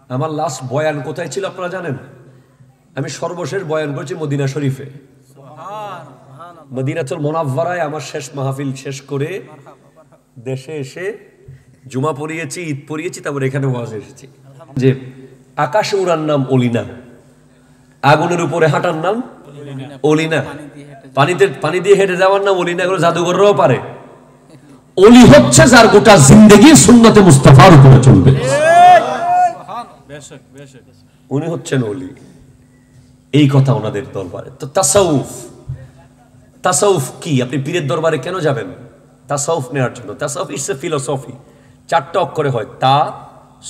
আমার লাস্ট বয়ান কোথায় ছিল আপনারা জানেন? আমি সর্বশেষ বয়ান করেছি মদিনা শরীফে, মদিনাতুল মুনাওয়ারায়। আমার শেষ মাহফিল শেষ করে দেশে এসে জুমা পড়িয়েছি, ঈদ পড়িয়েছি, তারপর এখানে ওয়াজ এসেছি যে আকাশে উড়ার নাম অলিনা, আগুনের উপরে হাঁটার নাম অলিনা, পানি দিয়ে হেঁটে যাওয়ার নাম অলিনা। এগুলো জাদুঘররাও পারে। অলি হচ্ছে যার গোটা জিন্দেগি সুন্নতে মুস্তাফার উপরে চলবে, উনি হচ্ছেন অলি। এই কথা ওনাদের দরবারে। তো তাসাউফ, তাসাউফ কি? আপনি পীরের দরবারে কেন যাবেন? তাসাউফ নেওয়ার জন্য। তাসাউফ ইটস এ ফিলোসফি। 4টা অক্ষরে হয়, তা,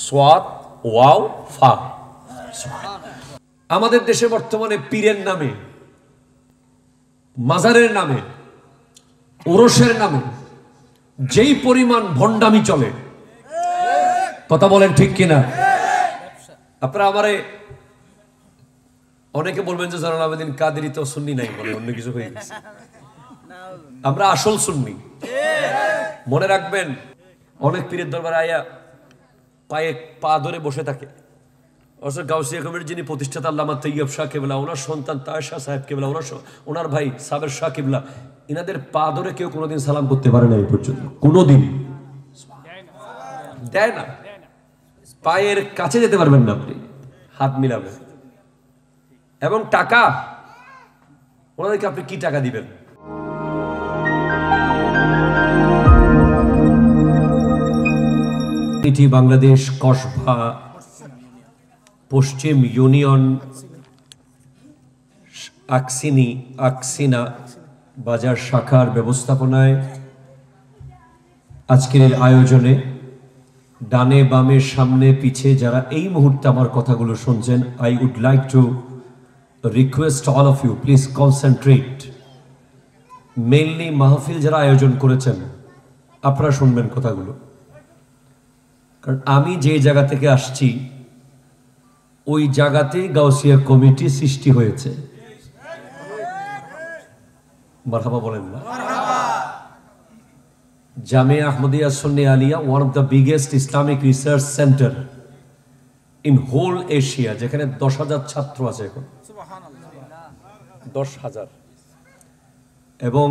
সোয়াদ, ওয়াও, ফা। আমাদের দেশে বর্তমানে পীরের নামে, মাজারের নামে, ওরসের নামে যেই পরিমাণ ভণ্ডামি চলে, কথা বলেন ঠিক কিনা? আপনারা আমারে অনেকে বলবেন যে জালাল আবেদিন কাদেরী তো সুন্নি নাই, বলে অন্য কিছু হয়ে গেছে। আমরা আসল সুন্নি। মনে রাখবেন, অনেক পীরের দরবারে আয়া পায়ে পা ধরে বসে থাকে। অবশ্য গাউসিয়া কমিটির যিনি প্রতিষ্ঠাতা আল্লামা তৈয়ব শাহ কেবলা, ওনার সন্তান তাহের শাহ সাহেব কেবলা, ওনার ভাই সাবের শাহ কেবলা, ইনাদের পা ধরে কেউ কোনোদিন সালাম করতে পারে না এই পর্যন্ত, কোনোদিন দেয় না। পায়ের কাছে যেতে পারবেন না আপনি, হাত মিলাবেন। এবং টাকা, ওনাদেরকে আপনি কি টাকা দিবেন? এটি বাংলাদেশ কসবা পশ্চিম ইউনিয়ন আকসিনা বাজার শাখার ব্যবস্থাপনায় আজকের এই আয়োজনে ডানে বামে সামনে পিছে যারা এই মুহূর্তে আমার কথাগুলো শুনছেন, I would like to request all of you, please concentrate. Mainly মাহফিল যারা আয়োজন করেছেন, আপনারা শুনবেন কথাগুলো। কারণ আমি যে জায়গা থেকে আসছি ওই জায়গাতেই গাউসিয়া কমিটি সৃষ্টি হয়েছে। মারহাবা বলেন না? Jamia Ahmadiya Sunni Aliya, one of the biggest Islamic research center in whole Asia, যেখানে 10,000 ছাত্র আছে এখন, 10,000, এবং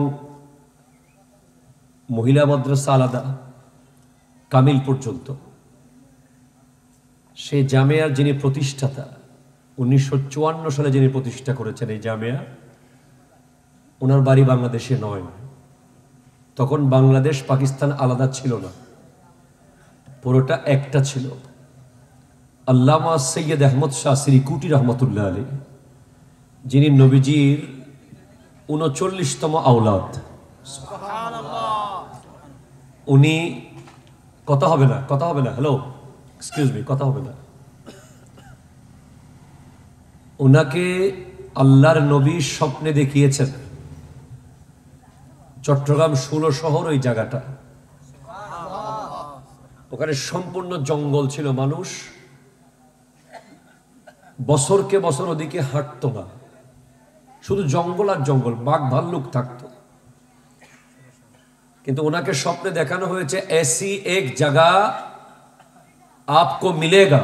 মহিলা মাদ্রাসা আলাদা, কামিল পর্যন্ত। সেই জামিয়ার যিনি প্রতিষ্ঠাতা, 1954 সালে যিনি প্রতিষ্ঠা করেছেন এই জামিয়া, ওনার বাড়ি বাংলাদেশে নয়। তখন বাংলাদেশ পাকিস্তান আলাদা ছিল না, পুরোটা একটা ছিল। আল্লামা সৈয়দ আহমদ শাহ সিরিকুটি রহমতুল্লাহ আলাইহি, যিনি নবীজির 39তম আওলাদ, উনি কথা হবে না, হ্যালো, এক্সকিউজ মি, কথা হবে না। ওনাকে আল্লাহর নবী স্বপ্নে দেখিয়েছেন চট্টগ্রাম 16 শহর, ওই জায়গাটা, ওখানে সম্পূর্ণ জঙ্গল ছিল। মানুষ বছরকে বছর ওদিকে হাঁটতো না, শুধু জঙ্গল আর জঙ্গল, বাঘ ভাল্লুক থাকতো। কিন্তু ওনাকে স্বপ্নে দেখানো হয়েছে, ऐसी एक जगह आपको मिलेगा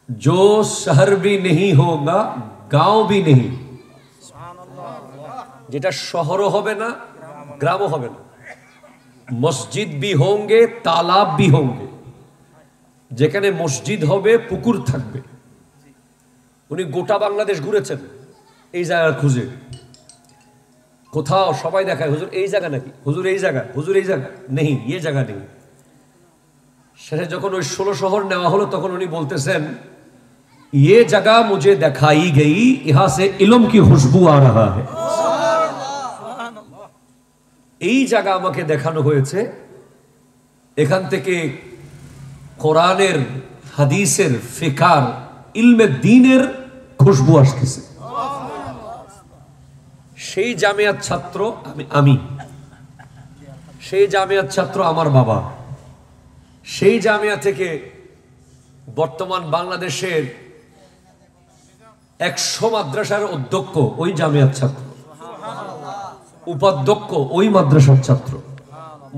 जो शहर भी नहीं होगा, गांव भी नहीं, যেটা শহরও হবে না, গ্রামও হবে না, মসজিদ भी होंगे, तालाब भी होंगे, যেখানে মসজিদ হবে, পুকুর থাকবে। উনি গোটা বাংলাদেশ ঘুরেছেন এই জায়গার খুঁজে। কোথাও সবাই দেখায়, হুজুর এই জায়গা নাকি, হুজুর এই জায়গা, হুজুর এই জায়গা নেই, এই জায়গা নেই। শেষে যখন ওই 16 শহর নেওয়া হলো, তখন উনি বলতেছেন, ये जगह मुझे दिखाई गई, यहां से इल्म की खुशबू आ रहा है। এই জায়গা আমাকে দেখানো হয়েছে, এখান থেকে কোরআনের, হাদিসের, ফিকার, ইলমে দ্বীনের খুশবু আসতেছে। সেই জামিয়ার ছাত্র আমি, সেই জামিয়ার ছাত্র আমার বাবা। সেই জামিয়া থেকে বর্তমান বাংলাদেশের 100 মাদ্রাসার অধ্যক্ষ ওই জামিয়ার ছাত্র, উপাধ্যক্ষ ওই মাদ্রাসার ছাত্র,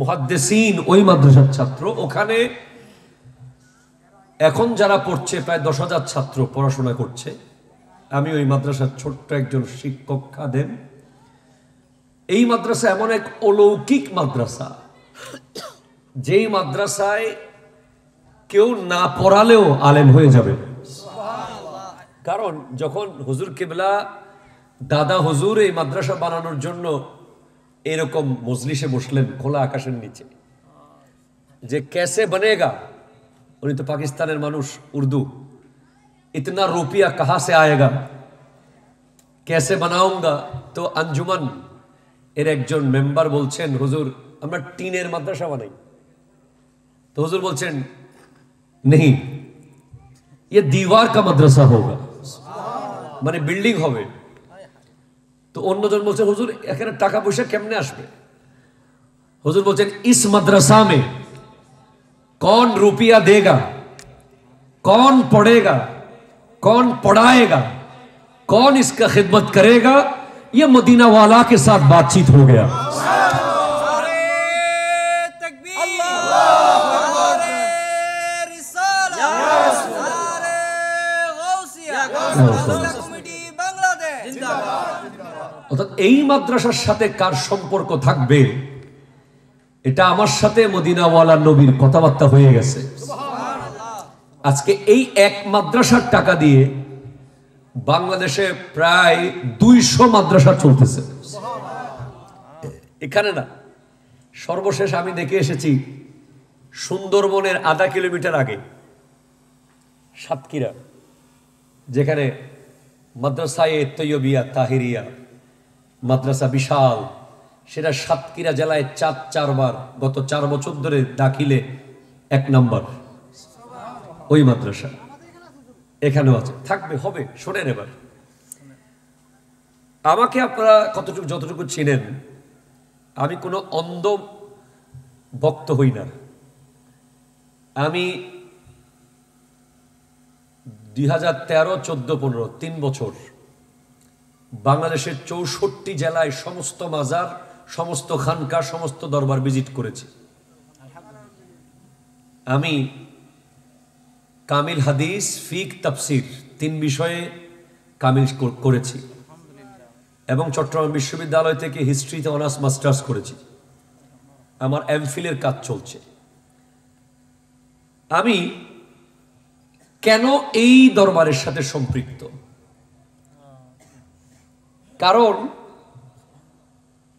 মুহাদ্দিসিন ওই মাদ্রাসার ছাত্র। ওখানে এখন যারা পড়ছে প্রায় 10,000 ছাত্র পড়াশোনা করছে। আমি ওই মাদ্রাসার ছোট্ট একজন শিক্ষক খাদেম। এই মাদ্রাসা এমন এক অলৌকিক মাদ্রাসা, যেই মাদ্রাসায় কেউ না পড়ালেও আলেম হয়ে যাবে। কারণ যখন হুজুর কিবলা দাদা হুজুর এই মাদ্রাসা বানানোর জন্য এরকম মজলিসে বসলেন খোলা আকাশের নিচে, যে कैसे बनेगा, উনি তো পাকিস্তানের মানুষ, উর্দু, इतना रुपया कहाँ से आएगा, कैसे बनाऊंगा। তো আঞ্জুমান এর একজন মেম্বার বলছেন, হুজুর আমরা টিনের মাদ্রাসা বানাই। তো হুজুর বলছেন नहीं, ये दीवार का मदरसा होगा, মানে বিল্ডিং হবে। তো অন্যজন বলছেন হুজুর এখানে টাকা পয়সা কেমনে আসবে। হুজুর বলছেন इस मदरसा में कौन रुपया देगा, कौन पढ़ेगा, कौन पढ़ाएगा, कौन इसका खिदमत करेगा, ये मदीना वाला के साथ बातचीत हो गया। অর্থাৎ এই মাদ্রাসার সাথে কার সম্পর্ক থাকবে, এটা আমার সাথে মদিনাওয়ালা নবীর কথাবার্তা হয়ে গেছে। আজকে এই এক মাদ্রাসার টাকা দিয়ে বাংলাদেশে প্রায় 200 মাদ্রাসা চলতেছে। এখানে না, সর্বশেষ আমি দেখে এসেছি সুন্দরবনের আধা কিলোমিটার আগে সাতক্ষীরা, যেখানে মাদ্রাসায়ে তৈয়বিয়া তাহিরিয়া মাদ্রাসা বিশাল, সেটা সাতক্ষীরা জেলায় 4 বার গত 4 বছর ধরে দাখিলে 1 নম্বর। ওই মাদ্রাসা এখানেও আছে, থাকবে, হবে। শোনেন এবার, আমাকে আপনারা যতটুকু চিনেন, আমি কোনো অন্ধ ভক্ত হই না। আমি 2013, 14, 15 3 বছর বাংলাদেশের 64 জেলায় সমস্ত মাজার, সমস্ত খানকা, সমস্ত দরবার ভিজিট করেছি। আমি কামিল হাদিস, ফিক, তাফসির 3 বিষয়ে কামিল করেছি এবং চট্টগ্রাম বিশ্ববিদ্যালয় থেকে হিস্ট্রিতে অনার্স মাস্টার্স করেছি। আমার এমফিলের কাজ চলছে। আমি কেন এই দরবারের সাথে সম্পৃক্ত? কারণ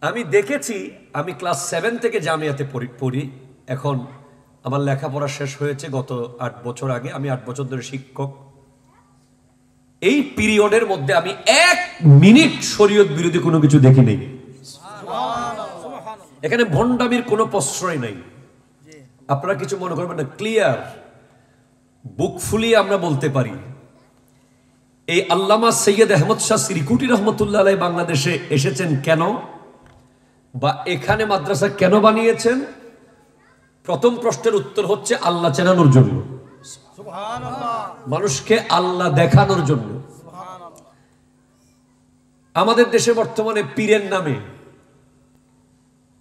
আমি দেখেছি, আমি ক্লাস 7 থেকে জামিয়াতে পড়ি। এখন আমার লেখাপড়া শেষ হয়েছে গত 8 বছর আগে। আমি 8 বছর ধরে শিক্ষক। এই পিরিয়ডের মধ্যে আমি 1 মিনিট শরীয়ত বিরোধী কোনো কিছু দেখি নেই। এখানে ভণ্ডামির কোনো প্রশ্রয় নাই। আপনারা কিছু মনে করবেন না, ক্লিয়ার বুক ফুলিয়ে আমরা বলতে পারি, এই আল্লামা সৈয়দ আহমদ শাহ সিরিকুটি রহমতুল্লাহ আলাইহি বাংলাদেশে এসেছেন কেন, বা এখানে মাদ্রাসা কেন বানিয়েছেন? প্রথম প্রশ্নের উত্তর হচ্ছে আল্লাহ চেনানোর জন্য, মানুষকে আল্লাহ দেখানোর জন্য। আমাদের দেশে বর্তমানে পীরের নামে,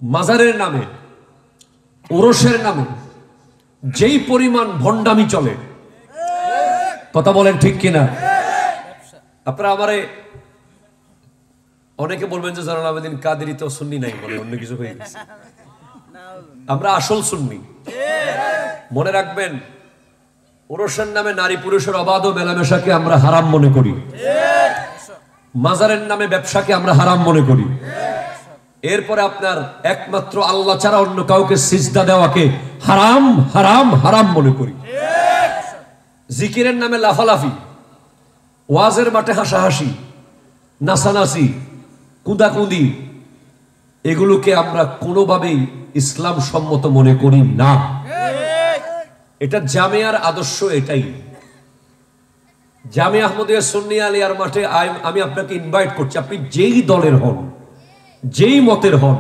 মাজারের নামে, ওরসের নামে যেই পরিমাণ ভণ্ডামি চলে, কথা বলেন ঠিক কিনা? আপনারা আমারে অনেকে বলবেন যে জালাল আবেদিন কাদেরী তো সুন্নি নাই, বলে অন্য কিছু হয়ে গেছে। আমরা আসল সুন্নি। মনে রাখবেন, ওরসের নামে নারী পুরুষের অবাধ মেলামেশাকে আমরা হারাম মনে করি, মাজারের নামে ব্যবসাকে আমরা হারাম মনে করি। এরপরে আপনার একমাত্র আল্লাহ ছাড়া অন্য কাউকে সিজদা দেওয়াকে হারাম হারাম হারাম মনে করি। জিকিরের নামে লাফালাফি, ওয়াজের মাঠে হাসাহাসি, নাসানাসি, কুদাকুদি, এগুলোকে আমরা কোনোভাবেই ইসলাম সম্মত মনে করি না। এটা জামিয়ার আদর্শ, এটাই। জামিয়া আহমদিয়া সুন্নিয়া আলিয়ার মাঠে আমি আপনাকে ইনভাইট করছি, আপনি যেই দলের হন, যেই মতের হন,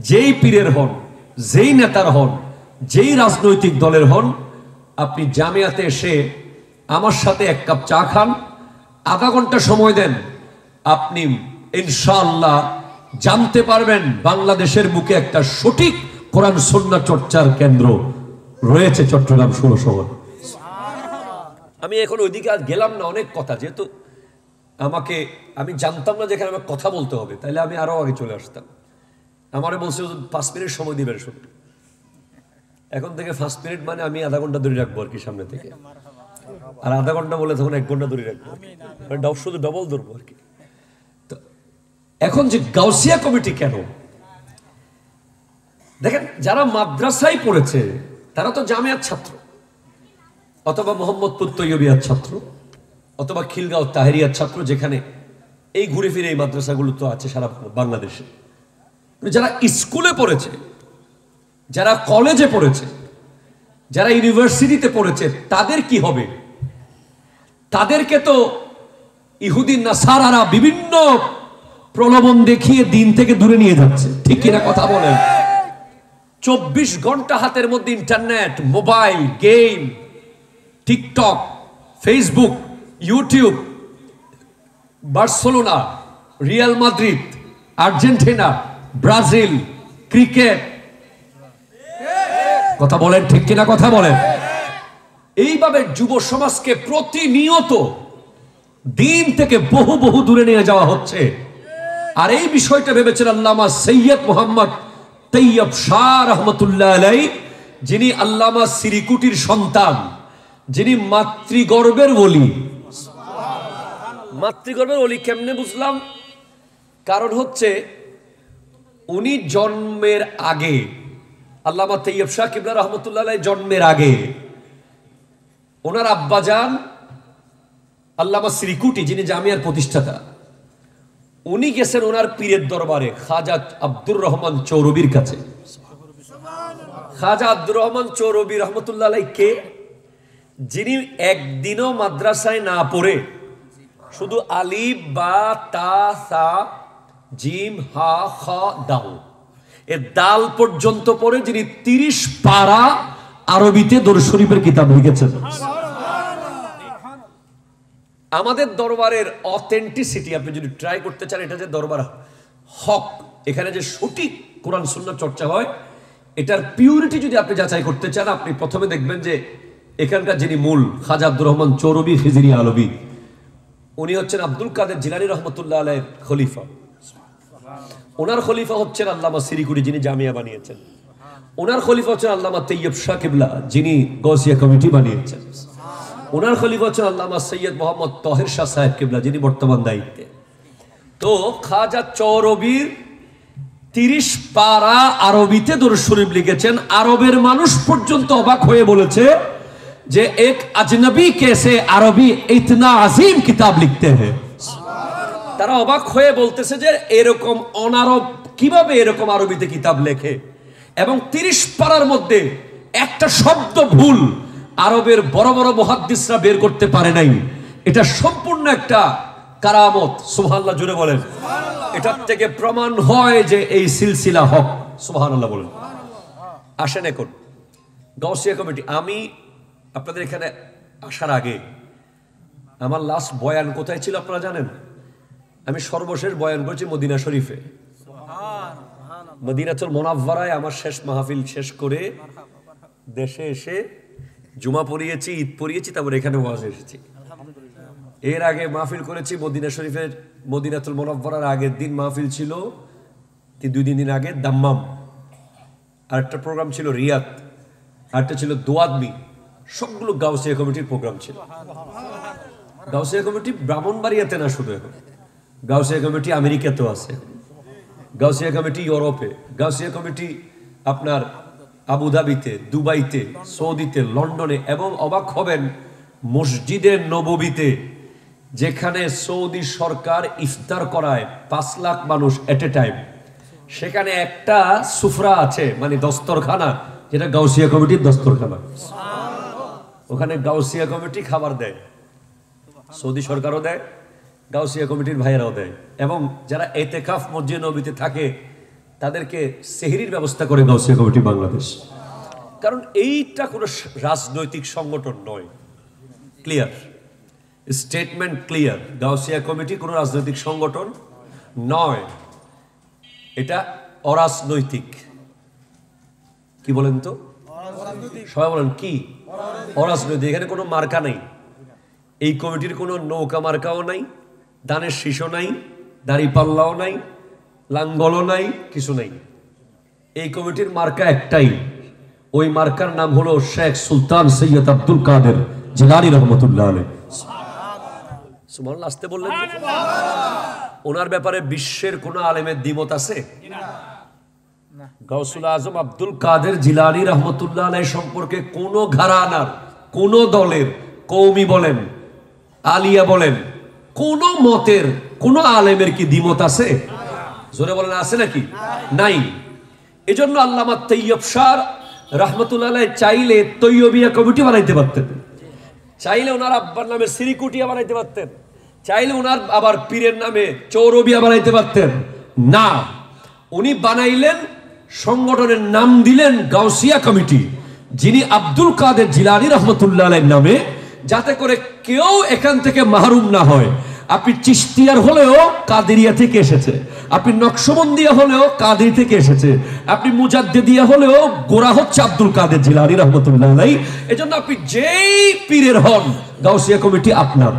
যেই পীরের হন, যেই নেতার হন, যেই রাজনৈতিক দলের হন, আপনি জামিয়াতে এসে আমার সাথে 1 কাপ চা খান, আধা ঘন্টা সময় দেন, আপনি ইনশাআল্লাহ জানতে পারবেন বাংলাদেশের বুকে একটা সঠিক কোরআন সুন্নাহ চর্চার কেন্দ্র রয়েছে চট্টগ্রাম 16 শহর। আমি এখন ওইদিকে আর গেলাম না, অনেক কথা, যেহেতু আমি জানতাম না যেখানে আমার কথা বলতে হবে, তাইলে আমি আরো আগে চলে আসতাম। আমারে বলছে 5 মিনিট সময় দিবেন শুধু। এখন থেকে 5 মিনিট মানে আমি আধা ঘন্টা ধরে রাখবো আর কি সামনে থেকে, আর আধা ঘন্টা বলে তখন 1 ঘন্টা ধরে রাখবো, শুধু ডবল ধরবো আর কি। তো এখন যে গাউসিয়া কমিটি কেন, দেখেন যারা মাদ্রাসায় পড়েছে তারা তো জামিয়ার ছাত্র, অথবা মোহাম্মদপুর তৈয়বিয়ার ছাত্র, অথবা খিলগাঁও তাহেরিয়ার ছাত্র, যেখানে এই ঘুরে ফিরে এই মাদ্রাসাগুলো তো আছে সারা বাংলাদেশে। যারা স্কুলে পড়েছে, যারা কলেজে পড়েছে, যারা ইউনিভার্সিটিতে পড়েছে, তাদের কি হবে? তাদেরকে তো ইহুদি নাসারারা বিভিন্ন প্রলোভন দেখিয়ে দিন থেকে দূরে নিয়ে যাচ্ছে, ঠিক কিনা কথা বলেন? 24 ঘন্টা হাতের মধ্যে internet, mobile, game, TikTok, Facebook, YouTube, Barcelona, Real Madrid, Argentina, Brazil, cricket, কথা বলেন ঠিক কিনা কথা বলেন? এইভাবে যুব সমাজকে প্রতিনিয়ত দিন থেকে বহু বহু দূরে নিয়ে যাওয়া হচ্ছে। আর এই বিষয়টা ভেবেছেন আল্লামা সৈয়দ মোহাম্মদ তৈয়ব শাহ রহমতুল্লাহ আলাইহি, যিনি আল্লামা সিরিকুটির সন্তান, যিনি মাতৃগর্ভের ওলি। মাতৃগর্ভের ওলি কেমনে বুঝলাম? কারণ হচ্ছে উনি জন্মের আগে, আল্লামা তৈয়ব শাহ কিবলা রহমতুল্লাহ আলাইহি জন্মের আগে ওনার আব্বাজান আল্লামা সিরিকুটি, যিনি জামিয়ার প্রতিষ্ঠাতা, উনি গেছেন ওনার পীরের দরবারে খাজা আব্দুর রহমান চৌরবির কাছে। খাজা আব্দুর রহমান চৌরবি রহমতুল্লাহ আলাইহি কে? যিনি একদিনও মাদ্রাসায় না পড়ে শুধু আলিফ বা তা সা জিম হা খ দাল, এর দাল পর্যন্ত পড়ে যিনি 30 পারা আরবিতে দরুদ শরীফের কিতাব লিখেছেন। আমাদের দরবারের অথেন্টিসিটি আপনি যদি ট্রাই করতে চান, এটা যে দরবার হক, এখানে যে সঠিক কোরআন সুন্নাহ চর্চা হয়, এটার পিউরিটি যদি আপনি যাচাই করতে চান, আপনি প্রথমে দেখবেন যে এখানকার যিনি মূল খাজা আব্দুর রহমান চৌরবি খিজরি আলবি, উনি হচ্ছেন আব্দুল কাদের জিলানী রহমতুল্লাহ আলাইহির খলিফা। ওনার খলিফা হচ্ছেন আল্লামা সিরিকুটি, যিনি জামিয়া বানিয়েছেন। ওনার খলিফা হচ্ছেন আল্লামা তৈয়ব শাহ কিবলা, যিনি গাউসিয়া কমিটি বানিয়েছেন। ওনার খলিফা হচ্ছেন আল্লামা সৈয়দ মোহাম্মদ তাহের শাহ সাহেব কিবলা, যিনি বর্তমান দায়িত্বে। তো খাজা চৌরবির 30 পারা আরবিতে দরুদ শরীফ লিখেছেন। আরবের মানুষ পর্যন্ত অবাক হয়ে বলেছে যে এক আজনবী কেসে আরবি ইতনা আজিম কিতাব লিখতে হ্যাঁ। তারা অবাক হয়ে বলতেছে যে এরকম অনারব কিভাবে এরকম আরবিতে কিতাব লেখে, এবং 30 পারার মধ্যে একটা শব্দ ভুল আরবের বড় বড় মুহাদ্দিসরা বের করতে পারে নাই। এটা সম্পূর্ণ একটা কারামত। সুবহানাল্লাহ জুড়ে বলেন। এটার থেকে প্রমাণ হয় যে এই সিলসিলা হক। সুবহানাল্লাহ বলেন। আসেন এখন গাউসিয়া কমিটি। আমি আপনাদের এখানে আসার আগে আমার লাস্ট বয়ান কোথায় ছিল আপনারা জানেন? আমি সর্বশেষ বয়ান করেছি মদিনা শরীফে, মদিনাতুল মুনাওয়ারায়। আমার শেষ মাহফিল শেষ করে দেশে এসে জুমা পড়িয়েছি, ঈদ পড়িয়েছি, তারপর এখানে ওয়াজ এসেছি। এর আগে মাহফিল করেছি মদিনা শরীফের মদিনাতুল মুনাওয়ারার আগের দিন মাহফিল ছিল 2 দিন আগে দাম্মাম, আরেকটা প্রোগ্রাম ছিল রিয়াদ, আরেকটা ছিল দোয়াদমি। সবগুলো গাউসিয়া কমিটির প্রোগ্রাম ছিল। গাউসিয়া কমিটি ব্রাহ্মণবাড়িয়াতে না শুধু, এখন গাউসিয়া কমিটি আমেরিকাতেও আছে, গাউসিয়া কমিটি ইউরোপে, গাউসিয়া কমিটি আপনার আবুধাবিতে, দুবাইতে, সৌদিতে, লন্ডনে, এবং অবাক হবেন মসজিদে নববীতে, যেখানে সৌদি সরকার ইফতার করায় 5 লাখ মানুষ এট এ টাইম, সেখানে একটা সুফরা আছে, মানে দস্তরখানা, যেটা গাউসিয়া কমিটির দস্তরখানা। ওখানে গাউসিয়া কমিটি খাবার দেয়, সৌদি সরকারও দেয়, গাউসিয়া কমিটির ভাইয়েরাও দেয়, এবং যারা এতেকাফ মসজিদে নববীতে থাকে তাদেরকে সেহরির ব্যবস্থা করে গাউসিয়া কমিটি বাংলাদেশ। কারণ এইটা কোনো রাজনৈতিক সংগঠন নয়। Clear statement, clear. Gausia committee কোনো রাজনৈতিক সংগঠন নয়, এটা অরাজনৈতিক। কি বলেন তো? সবাই বলেন কি? অরাজনৈতিক। এখানে কোনো মার্কা নেই, এই কমিটির কোনো নৌকা মার্কাও নাই, দানের শীষও নাই, দাড়ি পাল্লাও নাই, লাঙ্গলও নাই, কিছু নাই। এই কমিটির মার্কা একটাই, ওই মার্কার নাম হলো শেখ সুলতান সৈয়দ আব্দুল কাদের জিলানী রহমতুল্লাহ আলাইহি। সুবহানাল্লাহ, আসতে বললেন। ওনার ব্যাপারে বিশ্বের কোন আলেমের দ্বিমত আছে? গাউসুল আজম আব্দুল কাদের জিলানী রহমতুল্লাহ আলাইহি সম্পর্কে কোন ঘরানার, কোন দলের, কওমি বলেন, আলিয়া বলেন, কোন মতের কোন আলেমের কি দ্বিমত আছে? জোরে বলেন, আছে নাকি? নাই। এজন্য আল্লামা তৈয়ব শাহ রহমতুল্লাহ আলাইহি চাইলে তৈয়বিয়া কমিটি বানাইতে পারতেন, চাইলে ওনার আব্বার নামে সিরিকুটিয়া বানাইতে পারতেন, চাইলে ওনার আবার পীরের নামে চৌরবিয়া বানাইতে পারতেন। না, উনি বানাইলেন, সংগঠনের নাম দিলেন গাউসিয়া কমিটি, যিনি আব্দুল কাদের জিলানী রহমতুল্লাহ আলাইহির নামে, যাতে করে কেউ এখান থেকে মাহরুম না হয়। আপনি চিশতিয়ার হলেও কাদেরিয়া থেকে এসেছে, আপনি নকশবন্দিয়া হলেও কাদেরি থেকে এসেছে, আপনি মুজাদ্দিদিয়া হলেও গোড়া হচ্ছে আব্দুল কাদের জিলানী রহমতুল্লাহ আলাইহি। এজন্য আপনি যেই পীরের হন, গাউসিয়া কমিটি আপনার।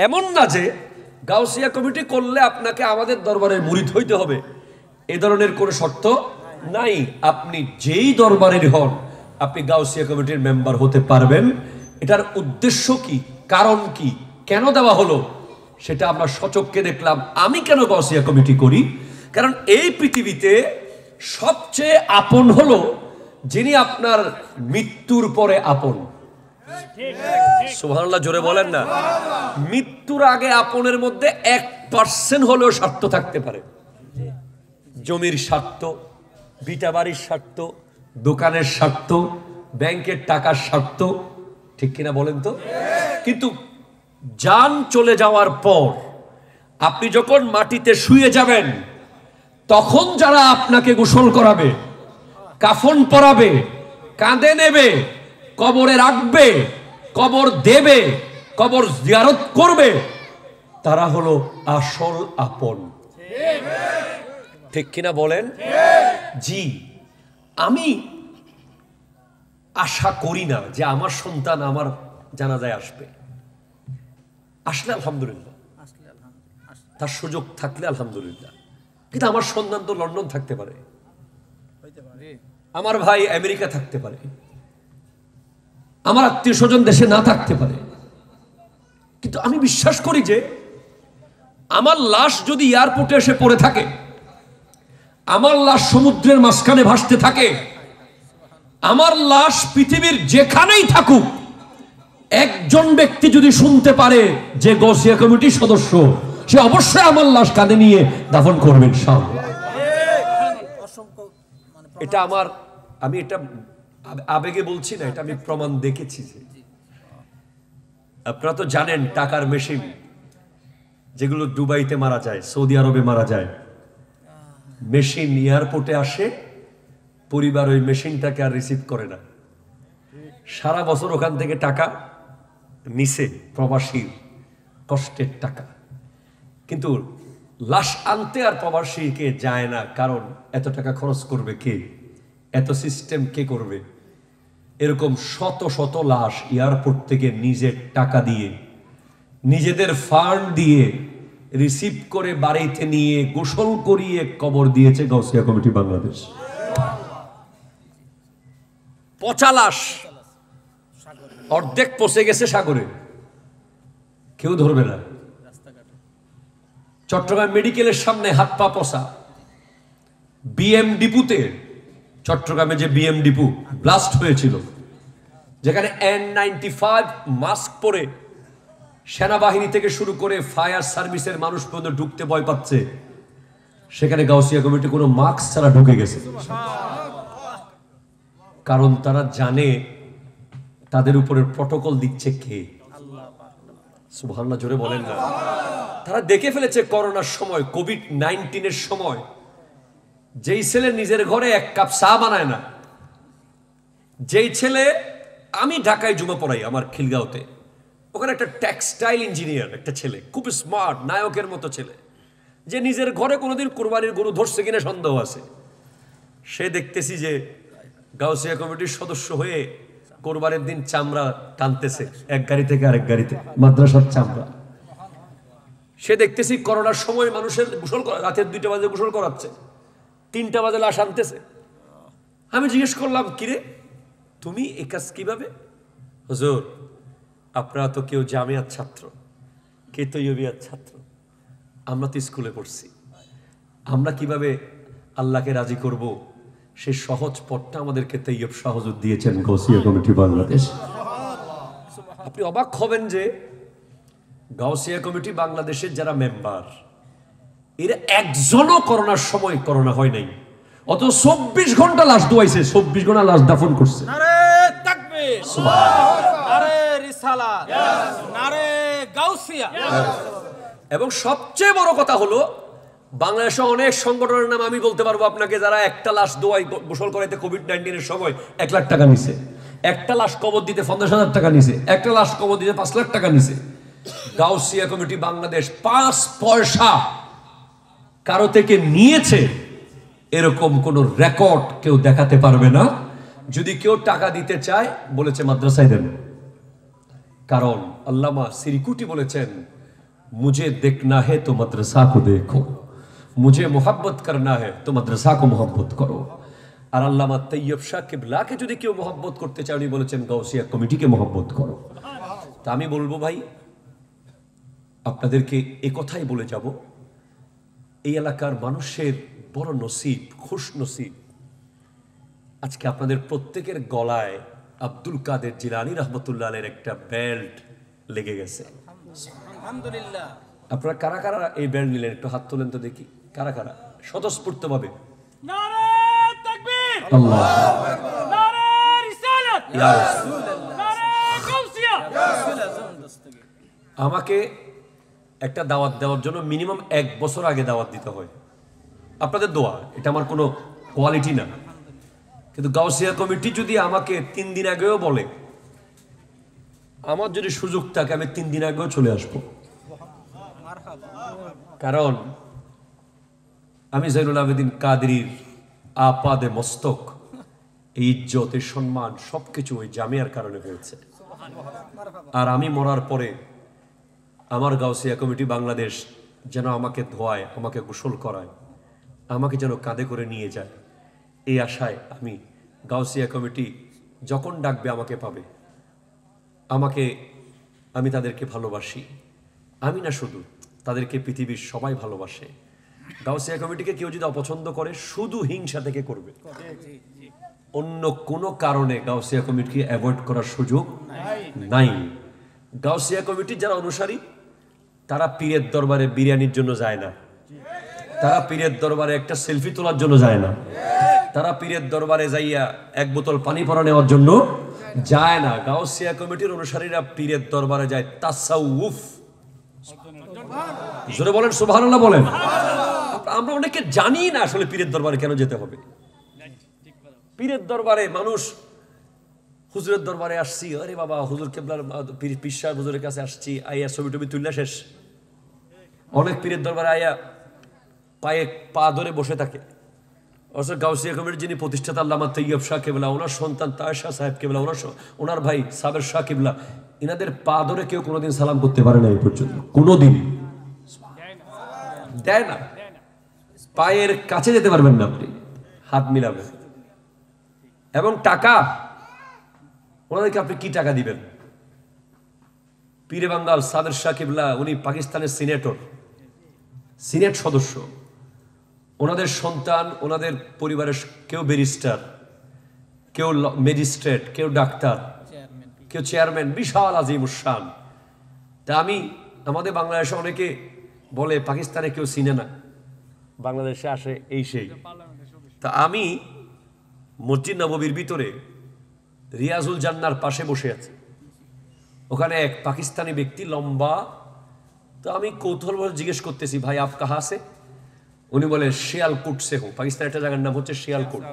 এমন না যে গাউসিয়া কমিটি করলে আপনাকে আমাদের দরবারের মুরিদ হইতে হবে, এ ধরনের কোনো শর্ত নাই। আপনি যেই দরবারের হন, আপনি গাউসিয়া কমিটির মেম্বার হতে পারবেন। এটার উদ্দেশ্য কি, কারণ কি, কেন দেওয়া হলো, সেটা আমরা সচক্ষে দেখলাম। আমি কেন গাউসিয়া কমিটি করি? কারণ এই পৃথিবীতে সবচেয়ে আপন হলো যিনি আপনার মৃত্যুর পরে আপন। সুবহানাল্লাহ, জোরে বলেন না। মৃত্যুর আগে আপনের মধ্যে 1% হলেও স্বার্থ থাকতে পারে। জমির স্বার্থ, ভিটা বাড়ির স্বার্থ, দোকানের স্বার্থ, ব্যাংকের টাকার স্বার্থ, ঠিক কিনা বলেন তো? কিন্তু জান চলে যাওয়ার পর আপনি যখন মাটিতে শুয়ে যাবেন, তখন যারা আপনাকে গোসল করাবে, কাফন পরাবে, কাঁধে নেবে, কবরে রাখবে, কবর দেবে, কবর জিয়ারত করবে, তারা হলো আসল আপন। ঠিক কিনা বলেন? জি। আমি আশা করি না যে আমার সন্তান আমার জানাজায় আসবে। আসলে আলহামদুলিল্লাহ, তার সুযোগ থাকলে আলহামদুলিল্লাহ। কিন্তু আমার সন্তান তো লন্ডন থাকতে পারে, আমার ভাই আমেরিকা থাকতে পারে, আমার আত্মীয় স্বজন দেশে না থাকতে পারে। কিন্তু আমি বিশ্বাস করি যে আমার লাশ যদি এয়ারপোর্টে এসে পড়ে থাকে, আমার লাশ সমুদ্রের মাঝখানে ভাসতে থাকে, আমার লাশ পৃথিবীর যেখানেই থাকুক, একজন ব্যক্তি যদি শুনতে পারে যে গাউসিয়া কমিটির সদস্য, সে অবশ্যই আমার লাশ কাঁধে নিয়ে দাফন করবেন ইনশাআল্লাহ। এটা আমার, আমি এটা আবেগে বলছি না, এটা আমি প্রমাণ দেখেছি। যে আপনারা তো জানেন, টাকার মেশিন যেগুলো দুবাইতে মারা যায়, সৌদি আরবে মারা যায়, মেশিন এয়ারপোর্টে আসে, পরিবার ওই মেশিনটাকে আর রিসিভ করে না। সারা বছর ওখান থেকে টাকা নিছে, প্রবাসীর কষ্টের টাকা, কিন্তু লাশ আনতে আর প্রবাসীকে যায় না। কারণ এত টাকা খরচ করবে কে, এত সিস্টেম কে করবে? এরকম শত শত লাশ এয়ারপোর্ট থেকে নিজের টাকা দিয়ে, নিজেদের ফান্ড দিয়ে রিসিভ করে বাড়িতে নিয়ে গোসল করিয়ে কবর দিয়েছে গাউসিয়া কমিটি বাংলাদেশ। পচা লাশ অর্ধেক পচে গেছে সাগরে, কেউ ধরবে না। চট্টগ্রাম মেডিকেলের সামনে হাত পা পচা। বিএম ডিপুতে, চট্টগ্রামে যে বিএম ডিপু ব্লাস্ট হয়েছিল, যেখানে N95 মাস্ক পরে সেনাবাহিনী থেকে শুরু করে ফায়ার সার্ভিসের মানুষ পর্যন্ত ঢুকতে ভয় পাচ্ছে, সেখানে গাউসিয়া কমিটি কোনো মাস্ক ছাড়া ঢুকে গেছে। কারণ তারা জানে তাদের উপরে প্রটোকল দিচ্ছে কে। সুবহানাল্লাহ, জোরে বলেন না। তারা দেখে ফেলেছে করোনার সময়, কোভিড-19 সময়, যেই ছেলে নিজের ঘরে এক কাপ চা বানায় না, যেই ছেলে, আমি ঢাকায় জুমা পড়াই আমার খিলগাঁওতে, ওখানে একটা টেক্সটাইল ইঞ্জিনিয়ার একটা ছেলে, খুব স্মার্ট, নায়কের মতো ছেলে, যে নিজের ঘরে কোনোদিন কোরবানির গরু ধরছে কিনা সন্দেহ আছে, সে দেখতেছি যে গাউসিয়া কমিটির সদস্য হয়ে কোরবানির দিন চামড়া টানতেছে এক গাড়ি থেকে আরেক গাড়িতে, মাদ্রাসার চামড়া। সে দেখতেছি করোনার সময় মানুষের গোসল করা, রাতের 2টা বাজে গোসল করাচ্ছে, 3টা বাজে লাশ আনতেছে। আমি জিজ্ঞেস করলাম, কিরে তুমি এই কাজ কিভাবে? হুজুর, আপনারা তো কেউ জামিয়ার ছাত্র, কে তৈয়বিয়ার ছাত্র, আমরা তো স্কুলে পড়ছি, আমরা কিভাবে আল্লাহকে রাজি করব সেই সহজ পথটা আমাদেরকে তৈয়ব শাহজুদ দিয়েছেন গাউসিয়া কমিটি বাংলাদেশ। আপনি অবাক হবেন যে গাউসিয়া কমিটি বাংলাদেশের যারা মেম্বার, এরা একজনও করোনার সময় করোনা হয় নাই, অত 24 ঘন্টা লাশ দোয়াইছে, 24 ঘন্টা লাশ দাফন করছে। নারে তাকবীর, নারে রিসালাত, নারে গাউসিয়া। এবং সবচেয়ে বড় কথা হলো, বাংলাদেশে অনেক সংগঠনের নাম আমি বলতে পারবো আপনাকে, যারা একটা লাশ দোয়াই গোসল করাইতে কোভিড-19 এর সময় 1 লাখ টাকা নিছে, একটা লাশ কবর দিতে 50,000 টাকা নিছে, একটা লাশ কবর দিতে 5 লাখ টাকা নিছে। গাউসিয়া কমিটি বাংলাদেশ 5 পয়সা কারো থেকে নিয়েছে এরকম কোন রেকর্ড কেউ দেখাতে পারবে না। যদি কেউ টাকা দিতে চায়, বলেছে মাদ্রাসায় দেন। কারণ আল্লামা সিরিকুটি বলেছেন, মুঝে দেখনা হে তো মাদ্রাসা কো দেখো, মুঝে মোহাব্বত করনা হে তো মাদ্রাসা কো মোহাব্বত করো। আর আল্লামা তৈয়ব শাহ কিবলাকে যদি কেউ মোহাব্বত করতে চায়, উনি বলেছেন গাউসিয়া কমিটিকে মোহাব্বত করো। তা আমি বলবো ভাই, আপনাদেরকে এ কথাই বলে যাব, এই এলাকার মানুষের বড় নসিব, খুশ নসিব, আজকে আপনাদের প্রত্যেকের গলায় আব্দুল কাদের জিলানী রহমতুল্লাহ আলাইহির একটা বেল্ট লেগে গেছে। আলহামদুলিল্লাহ। আপনারা কারা কারা এই বেল্ট নিলেন? একটু হাত তোলেন তো দেখি, কারা কারা স্বতঃস্ফূর্ত ভাবে। নারে তাকবীর, আল্লাহ, নারে রিসালাত, ইয়া রাসূলুল্লাহ। নারে গাউসিয়া। আমাকে একটা দাওয়াত দেওয়ার জন্য মিনিমাম 1 বছর আগে দাওয়াত দিতে হয়, আপনাদের দোয়া, এটা আমার কোনো কোয়ালিটি না। কিন্তু গাউসিয়া কমিটি যদি আমাকে 3 দিন আগেও বলে, আমার যদি সুযোগ থাকে আমি 3 দিন আগেও চলে আসবো। কারণ আমি জয়নুল আবেদিন কাদরির আপাদে মস্তক, এই ইজ্জত, এই সম্মান সবকিছু ওই জামিয়ার কারণে হয়েছে। আর আমি মরার পরে আমার গাউসিয়া কমিটি বাংলাদেশ যেন আমাকে ধোয়ায়, আমাকে গোসল করায়, আমাকে যেন কাঁধে করে নিয়ে যায়, এই আশায় আমি গাউসিয়া কমিটি যখন ডাকবে আমাকে পাবে। আমি তাদেরকে ভালোবাসি, আমি না শুধু, তাদেরকে পৃথিবীর সবাই ভালোবাসে। গাউসিয়া কমিটিকে কেউ যদি অপছন্দ করে, শুধু হিংসা থেকে করবে, অন্য কোনো কারণে গাউসিয়া কমিটিকে অ্যাভয়েড করার সুযোগ নাই। গাউসিয়া কমিটির যারা অনুসারী, তারা পীরের দরবারে বিরিয়ানির জন্য যায় না, তারা পীরের দরবারে একটা সেলফি তোলার জন্য যায় না, তারা পীরের দরবারে যাইয়া 1 বোতল পানি পরা নেওয়ার জন্য যায় না। গাউসিয়া কমিটির অনুসারীরা পীরের দরবারে যায় তাসাউফ। জোরে বলেন সুবহানাল্লাহ বলেন। আমরা অনেকে জানি না আসলে পীরের দরবারে কেন যেতে হবে। পীরের দরবারে মানুষ, হুজুরের দরবারে আসছি, আরে বাবা হুজুর কেবলার পীর সাহেব হুজুরের কাছে আসছি, আইয়া ছবি টবি তুললা শেষ। অনেক পীরের দরবারে আইয়া পায়ে পা ধরে বসে থাকে। অথচ গাউসিয়া কমিটির যিনি প্রতিষ্ঠাতা আল্লামা তৈয়ব শাহ কিবলা, ওনার সন্তান তাহের শাহ সাহেব কিবলা, ওনার ভাই সাবের শাহ কিবলা, এনাদের পা ধরে কেউ কোনোদিন সালাম করতে পারে না এই পর্যন্ত, কোনোদিন দেয় না। পায়ের কাছে যেতে পারবেন না আপনি, হাত মিলাবেন। এবং টাকা, ওনাদেরকে আপনি কি টাকা দিবেন? পীরে বাঙ্গাল সাবের শাহ কিবলা, উনি পাকিস্তানের সিনেট সদস্য, ওনাদের সন্তান, ওনাদের পরিবারের কেউ ব্যারিস্টার, কেউ ম্যাজিস্ট্রেট, কেউ ডাক্তার, কেউ চেয়ারম্যান, বিশাল আজিমুশান। তা আমাদের বাংলাদেশে অনেকে বলে পাকিস্তানে কেউ চিনে না, বাংলাদেশে আসে এই সেই। তা আমি মসজিদ নববীর ভিতরে রিয়াজুল জান্নার পাশে বসে আছি, ওখানে এক পাকিস্তানি ব্যক্তি লম্বা। তো আমি কৌতূহলবশত জিজ্ঞেস করতেছি, ভাই আপ কাহা সে? উনি বলে শিয়ালকুট সে হো, পাকিস্তানের একটা জায়গার নাম হচ্ছে শিয়ালকুট।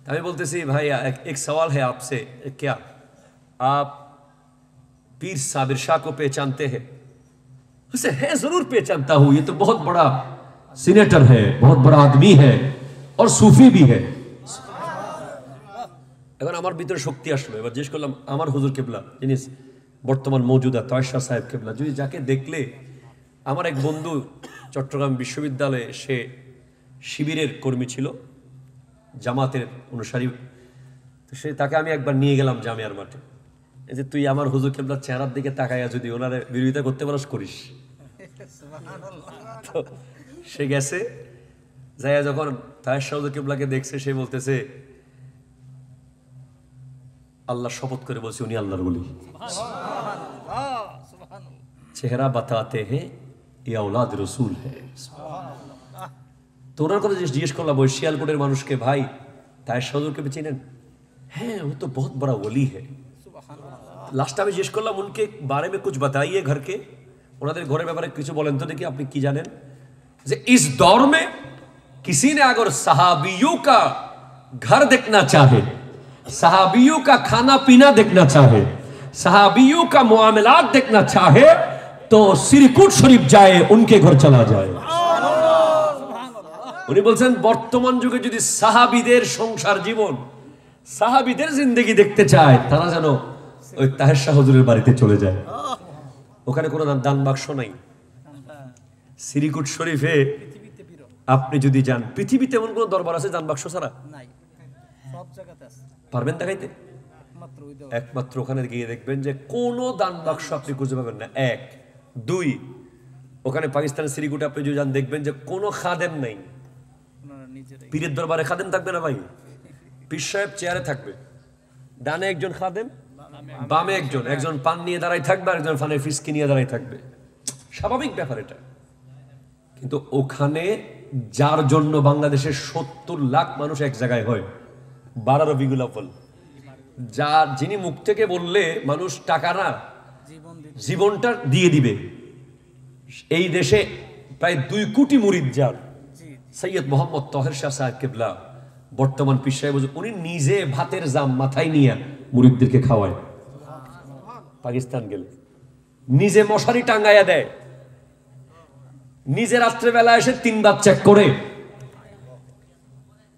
আমি বলতেছি ভাই এক সওয়াল है आपसे, क्या आप पीर साबिर शाह को पहचानते हैं? उसे है जरूर पहचानता हूं, ये तो बहुत बड़ा सीनेटर है, बहुत बड़ा आदमी है और सूफी भी है। এখন আমার ভিতরে শক্তি আসলো, এবার জিজ্ঞেস করলাম আমার হুজুর কেবলা যিনি বর্তমান মৌজুদা তয়েশা সাহেব কেবলা, যদি যাকে দেখলে আমার এক বন্ধু চট্টগ্রাম বিশ্ববিদ্যালয়ে সে শিবিরের কর্মী ছিল, জামাতের অনুসারী, তো তাকে আমি একবার নিয়ে গেলাম জামিয়ার মাঠে, এই যে তুই আমার হুজুর কেবলার চেহারার দিকে তাকাইয়া যদি ওনার বিরোধিতা করতে পারস করিস। তো সে গেছে, যাইয়া যখন তয়েশা হুজুর কেবলাকে দেখছে, সে বলতেছে আল্লাহ শপথ করে বলছে উনি আল্লাহর ওলি। চেহারা বাতাতে হে ইয়া औलाद রসুল হে। তো ওনার কথা জিজ্ঞেস করলাম ওই শিয়ালকোটের মানুষকে, ভাই তয়েশা হুজুরকে চিনেন? হ্যাঁ वो तो बहुत बड़ा वली है। লাস্ট আমি জিজ্ঞেস করলাম উনকে বারে মে কুছ বাতাইয়ে ঘর কে, ওনাদের ঘরের ব্যাপারে কিছু বলেন তো দেখি, আপনি কি জানেন? যে इस दौर में किसी ने अगर सहाबियों का घर देखना चाहे, सहाबियों का खाना पीना देखना चाहे, सहाबियों का मुआमलात देखना चाहे, तो सिरकुट शरीफ जाए, उनके घर चला जाए। উনি বলছেন বর্তমান যুগে যদি সাহাবীদের সংসার জীবন, সাহাবীদের জিন্দেগি দেখতে চায়, তারা যেন ওই তাহের হুজুরের বাড়িতে চলে যায়। ওখানে কোনো দান বাক্স নাই। সিরিকুট শরীফে আপনি যদি যান, পৃথিবীতে এমন কোন দরবার আছে দান বাক্স ছাড়া? নাই, সব জায়গাতে আছে। পারবেন দেখাইতে? একমাত্র ওখানে গিয়ে দেখবেন যে কোনো দান বাক্স আপনি খুঁজে পাবেন না। এক, দুই, ওখানে পাকিস্তানের সিরিকুটে আপনি যদি যান দেখবেন যে কোনো খাদেম নাই। পীরের দরবারে খাদেম থাকবে না ভাই, পীর সাহেব চেয়ারে থাকবে, ডানে একজন খাদেম, বামে একজন, একজন পান নিয়ে দাঁড়াই থাকবে আর একজন পানের ফিসকি নিয়ে দাঁড়াই থাকবে। স্বাভাবিক ব্যাপার এটা। কিন্তু ওখানে যার জন্য বাংলাদেশের 70 লাখ মানুষ এক জায়গায় হয়, বাড়ারও বিগুলাফল, যার যিনি মুখ থেকে বললে মানুষ টাকা না জীবনটা দিয়ে দিবে। এই দেশে প্রায় 2 কোটি মুরিদ যার, সৈয়দ মোহাম্মদ তহের শাহ সাহেব কেবলা বর্তমান পীর সাহেব, উনি নিজে ভাতের জাম মাথায় নিয়ে মুরিদদেরকে খাওয়ায়। পাকিস্তান গেলে নিজে মশারি টাঙ্গাইয়া দেয়, নিজে রাত্রেবেলা এসে 3 বার চেক করে।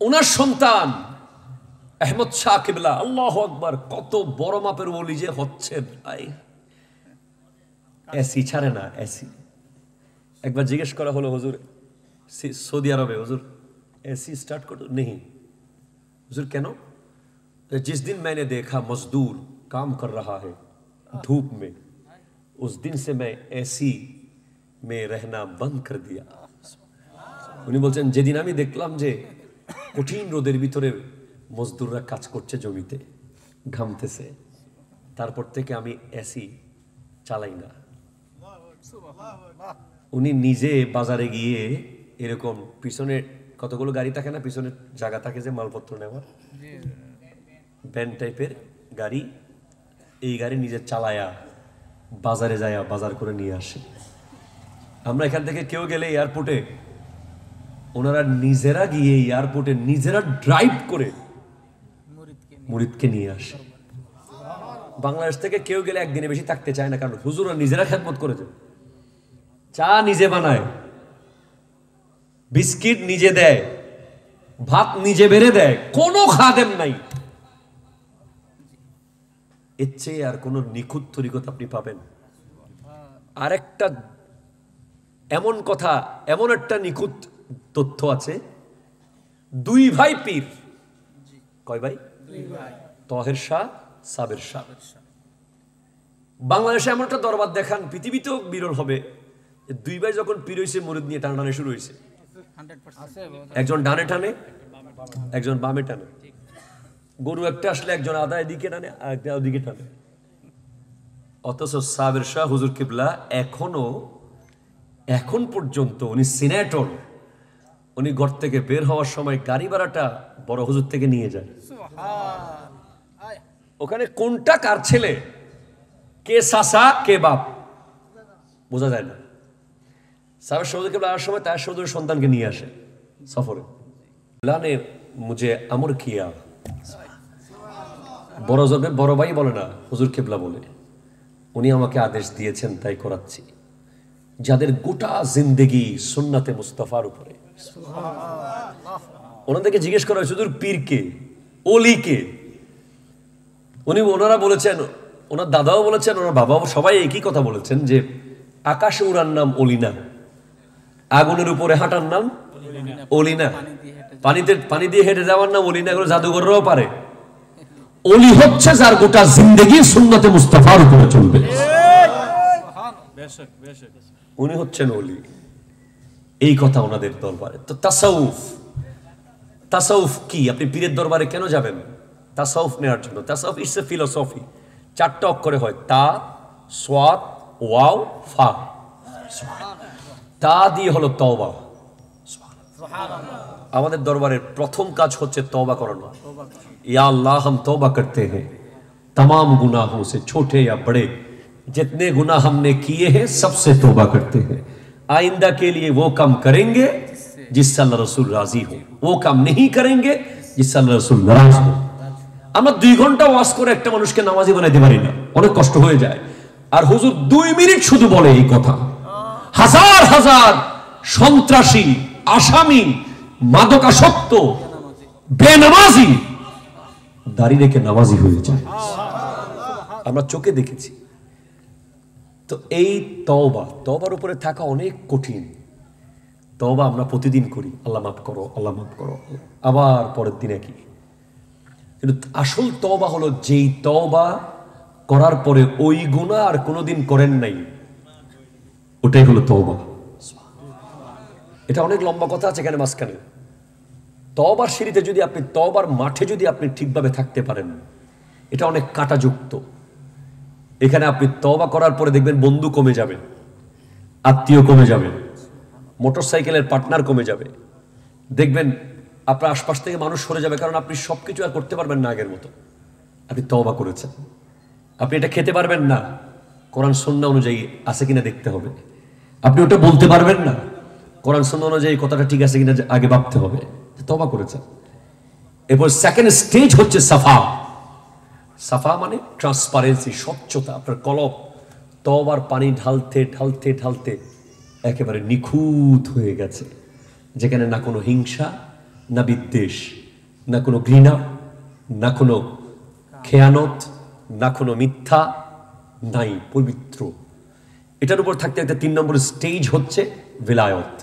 ওনার সন্তান আহমদ শাহ কেবলা, আল্লাহু আকবার, কত বড় মাপের ওলি যে হচ্ছে ভাই, এসি ছাড়ে না এসি। একবার জিজ্ঞেস করা হলো হুজুর সৌদি আরবে, হুজুর এসি স্টার্ট করো? নেই। হুজুর কেন? जिस दिन मैंने देखा मजदूर काम कर रहा है धूप में, उस दिन से मैं एसी में रहना बंद कर दिया। উনি বলছেন যেদিন আমি দেখলাম যে কঠিন রোদের ভিতরে মজদুররা কাজ করছে জমিতে, ঘামতেছে, তারপর থেকে আমি এসি চালাই না। উনি নিজে বাজারে গিয়ে এরকম পিছনে কতগুলো গাড়ি থাকে না, পিছনে জায়গা থাকে যে মালপত্র নেওয়ার, ভ্যান টাইপের গাড়ি, এই গাড়ি নিজে চালায়া বাজারে যায়, বাজার করে নিয়ে আসে। আমরা এখান থেকে কেউ গেলে এয়ারপোর্টে, ওনারা নিজেরা গিয়ে এয়ারপোর্টে নিজেরা ড্রাইভ করে মুরিদকে নিয়ে আসে। বাংলাদেশ থেকে কেউ গেলে একদিনে বেশি থাকতে চায় না, কারণ হুজুররা নিজেরা খেদমত করেছে। চা নিজে বানায়, বিস্কিট নিজে দেয়, ভাত নিজে বেড়ে দেয়, কোনো খাদেম নাই। এর চেয়ে আর কোন নিখুঁত তরিকত আপনি পাবেন? আরেকটা এমন কথা, এমন একটা নিখুঁত তথ্য আছে, 2 ভাই পীর। কয় ভাই? 2 ভাই, তহের শাহ, সাবের শাহ। বাংলাদেশে এমন একটা দরবার দেখান, পৃথিবীতেও বিরল হবে, 2 ভাই যখন পীর হয়েছে মুরিদ নিয়ে টানাটানি শুরু হয়েছে। একজন ডানে টানে, একজন বামে টানে। গরু একটা আসলে একজন আদা এদিকে টানে, আরেকটা ওদিকে টানে। অথচ সাবের শাহ হুজুর কিবলা এখন পর্যন্ত উনি সিনেটর, উনি ঘর থেকে বের হওয়ার সময় গাড়ি ভাড়াটা বড় হুজুর থেকে নিয়ে যায়। ওখানে কোনটা কার ছেলে, কে সাসা কে বাপ বোঝা যায় না। সাবের শাহ হুজুর কিবলা আসার সময় তার হুজুরের সন্তানকে নিয়ে আসে সফরে। লানে মুঝে আমর কিয়া, বড় ভাই বলে না, হুজুর কেবলা বলে, উনি আমাকে আদেশ দিয়েছেন তাই করাচ্ছি। যাদের গোটা জিন্দেগি সুন্নাতে মুস্তাফার উপরে। ওনাদেরকে জিজ্ঞেস করা হয়েছে হুজুর পীর কে, ওলি কে? ওনারা বলেছেন, ওনার দাদাও বলেছেন, ওনার বাবাও, সবাই একই কথা বলেছেন যে আকাশে উড়ার নাম অলিনা, আগুনের উপরে হাঁটার নাম অলিনা, পানি দিয়ে হেঁটে যাওয়ার নাম অলিনা। এগুলো জাদুঘররাও পারে। অলি হচ্ছে যার গোটা জিন্দেগি সুন্নতে মুস্তাফার উপরে চলবে, উনি হচ্ছেন অলি। এই কথা ওনাদের দরবারে। তো তাসাউফ, তাসাউফ কি? আপনি পীরের দরবারে কেন যাবেন? তাসাউফ নেওয়ার জন্য। তাসাউফ ইটস এ ফিলোসফি। 4টা অক্ষরে হয়, তা, সোয়াদ, ওয়াও, ফা। তা দিয়ে হলো তওবা। আমাদের দরবারের প্রথম কাজ হচ্ছে তওবা করানো। या अल्लाह हम तौबा करते हैं तमाम गुनाहों से, छोटे या बड़े, जितने गुनाह हमने किए हैं सबसे तौबा करते हैं। आइंदा के लिए वो काम करेंगे जिससे अल्लाह रसूल राजी हो, वो काम नहीं करेंगे जिससे अल्लाह रसूल नाराज हो। আমরা 2 ঘন্টা ওয়াজ করে একটা মানুষকে নামাজি বানাইতে পারি না, অনেক কষ্ট হয়ে যায়। আর হুজুর 2 মিনিট শুধু বলে এই কথা। হাজার হাজার সন্ত্রাসী, আসামি, মাদকাসক্ত, বেনামাজি দাড়ি রেখে নামাজি হয়ে যায়, আমরা চোখে দেখেছি। তো এই তওবা, তওবার উপরে থাকা অনেক কঠিন। তওবা আমরা প্রতিদিন করি, আল্লাহ মাফ করো, আল্লাহ মাফ করো, আবার পরের দিন একই। কিন্তু আসল তওবা হলো যেই তওবা করার পরে ওই গুনাহ আর কোনোদিন করেন নাই, ওটাই হলো তওবা। এটা অনেক লম্বা কথা আছে এখানে মাঝখানে। তওবার সিঁড়িতে যদি আপনি, তওবার মাঠে যদি আপনি ঠিকভাবে থাকতে পারেন, এটা অনেক কাঁটাযুক্ত। এখানে আপনি তওবা করার পরে দেখবেন বন্ধু কমে যাবে, আত্মীয় কমে যাবে, মোটরসাইকেলের পার্টনার কমে যাবে, দেখবেন আপনার আশপাশ থেকে মানুষ সরে যাবে, কারণ আপনি সবকিছু আর করতে পারবেন না আগের মতো। আপনি তওবা করেছেন। আপনি এটা খেতে পারবেন না, কোরআন সুন্নাহ অনুযায়ী আছে কিনা দেখতে হবে। আপনি ওটা বলতে পারবেন না, কোরআন সুন্নাহ অনুযায়ী কথাটা ঠিক আছে কিনা আগে ভাবতে হবে। তওবা করেছেন। এরপর সেকেন্ড স্টেজ হচ্ছে সাফা। সাফা মানে ট্রান্সপারেন্সি, স্বচ্ছতা। আপনার কলব তওবার পানি ঢালতে ঢালতে ঢালতে একেবারে নিখুঁত হয়ে গেছে, যেখানে না কোনো হিংসা, না বিদ্বেষ, না কোনো ঘৃণা, না কোনো খেয়ানত, না কোনো মিথ্যা, নাই, পবিত্র। এটার উপর থাকতে থাকতে 3 নম্বর স্টেজ হচ্ছে ভিলায়ত।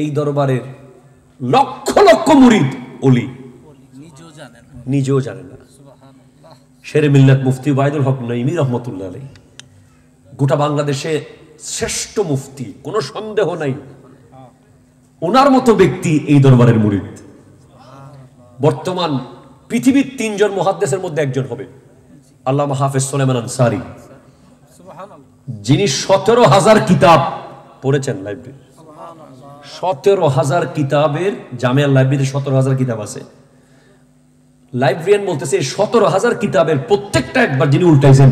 এই দরবারের লক্ষ লক্ষ মুরিদ ওলি নিজেও জানেন না। শেরে মিল্লাত মুফতি ওবায়দুল হক নঈমী রহমতুল্লাহ আলাইহি, গোটা বাংলাদেশে শ্রেষ্ঠ মুফতি, কোনো সন্দেহ নাই। ওনার মতো ব্যক্তি এই দরবারের মুরিদ। বর্তমান পৃথিবীর 3 জন মুহাদ্দিসের মধ্যে একজন হবে আল্লামা হাফেজ সুলাইমান আনসারী, যিনি 17,000 কিতাব পড়েছেন লাইব্রেরি। 17,000 কিতাবের, জামিয়া লাইব্রেরিতে 17,000 কিতাব আছে। লাইব্রেরিয়ান বলতেছে 17,000 কিতাবের প্রত্যেকটা একবার যিনি উল্টাইছেন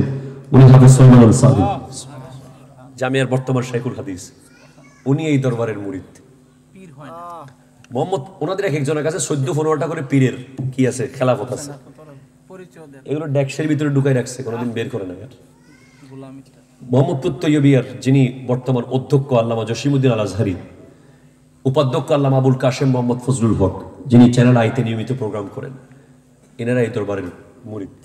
উনি হাফেজ সুলাইমান আনসারী, জামিয়ার বর্তমান শাইখুল হাদিস। উনি এই দরবারের মুরিদ। মোহাম্মদ, ওনাদের এক একজনের কাছে 14-15টা করে পীরের কি আছে, খেলাফত আছে। এগুলো ডেক্সের ভিতরে ঢুকাই রাখছে, কোনোদিন বের করে না। মোহাম্মদপুর তৈয়বিয়ার যিনি বর্তমান অধ্যক্ষ আল্লামা জসিমউদ্দিন আল আজহারি, উপাধ্যক্ষ আল্লামা আবুল কাশেম মোহাম্মদ ফজলুল হক, যিনি চ্যানেল আইতে নিয়মিত প্রোগ্রাম করেন, এনারা এই দরবারের মুরিদ।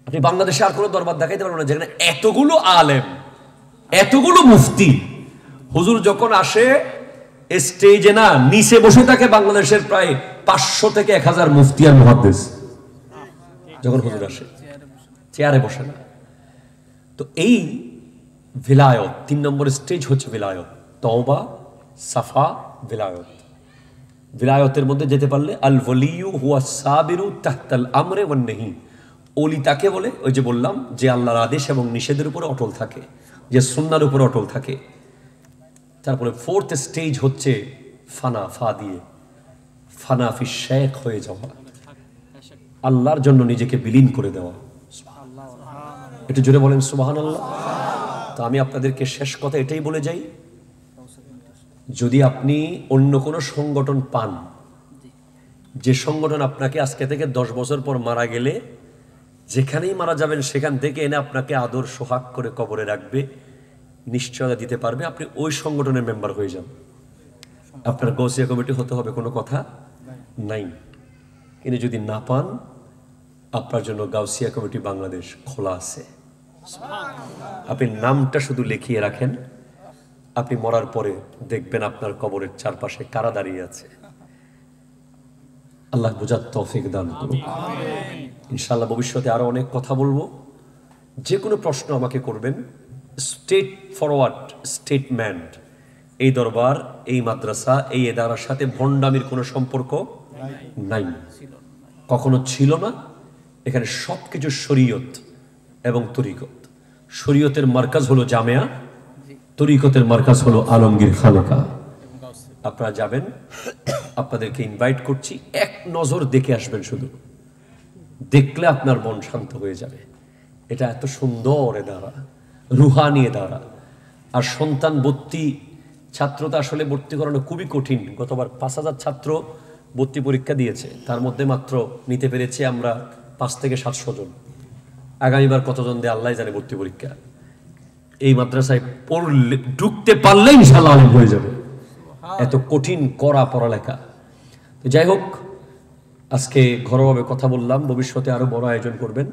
আপনি বাংলাদেশে আর কোনো দরবার দেখাইতে পারবেন না যেখানে এতগুলো আলেম, এতগুলো মুফতি। হুজুর যখন আসে স্টেজে না, নিচে বসে থাকে বাংলাদেশের প্রায় 500 থেকে 1000 মুফতি আর মুহাদ্দিস। যখন হুজুর আসে চেয়ারে বসে না। তো এই ভিলায়ত 3 নম্বর স্টেজ হচ্ছে ভিলায়ত। তওবা, সাফা, ভিলায়ত। ভিলায়তের মধ্যে যেতে পারলে আল ওয়ালিয়ু হুয়া সাবিরু তাহতাল আমরে ওয়ান নাহি। ওলি তাকে বলে, ওই যে বললাম, যে আল্লাহর আদেশ এবং নিষেধের উপর অটল থাকে, যে সুন্নাহর উপর অটল থাকে। তারপরে 4th স্টেজ হচ্ছে ফানা, ফা দিয়ে ফানা ফি শেখ হয়ে যাওয়া, আল্লাহর জন্য নিজেকে বিলীন করে দেওয়া। একটু জোরে বলেন সুবহানাল্লাহ। তো আমি আপনাদেরকে শেষ কথা এটাই বলে যাই, যদি আপনি অন্য কোনো সংগঠন পান, যে সংগঠন আপনাকে আজকে থেকে 10 বছর পর মারা গেলে যেখানেই মারা যাবেন সেখান থেকে এনে আপনাকে আদর সোহাগ করে কবরে রাখবে, নিশ্চয়তা দিতে পারবে, আপনি ওই সংগঠনের মেম্বার হয়ে যান। আপনার গৌসিয়া কমিটি হতে হবে কোনো কথা নাই। কিন্তু যদি না পান, আপনার জন্য গাউসিয়া কমিটি বাংলাদেশ খোলা আছে। আপনি নামটা শুধু লিখিয়ে রাখেন, আপনি মরার পরে দেখবেন আপনার কবরের চারপাশে কারা দাঁড়িয়ে আছে। আল্লাহ বুঝার তৌফিক দান করুন। ইনশাআল্লাহ ভবিষ্যতে আরো অনেক কথা বলবো। যে কোনো প্রশ্ন আমাকে করবেন। স্টেট ফরওয়ার্ড স্টেটমেন্ট, এই দরবার, এই মাদ্রাসা, এই এদারার সাথে ভণ্ডামির কোনো সম্পর্ক নাই, কখনো ছিল না। এখানে সবকিছু শরীয়ত এবং তরিকত। শরীয়তের মার্কাজ হলো জামিয়া, তরিকতের মার্কাজ হলো আলমগীর খানকা। আপনারা যাবেন, আপনাদেরকে ইনভাইট করছি, এক নজর দেখে আসবেন। শুধু দেখলে আপনার মন শান্ত হয়ে যাবে। এটা এত সুন্দর এদারা, রুহানি এদারা। আর সন্তান ভর্তি ছাত্র তো আসলে ভর্তি করানো খুবই কঠিন। গতবার 5,000 ছাত্র ভর্তি পরীক্ষা দিয়েছে, তার মধ্যে মাত্র নিতে পেরেছি আমরা 5 থেকে 700 জন। আগামীবার কতজন দেয় আল্লাহ জানে ভর্তি পরীক্ষা। এই মাদ্রাসায় পড়লে, ঢুকতে পারলে ইনশাআল্লাহ আলেম হয়ে যাবে। এত কঠিন কড়া পড়ালেখা। তো যাই হোক, আজকে ঘরোয়াভাবে কথা বললাম, ভবিষ্যতে আরো বড় আয়োজন করবেন।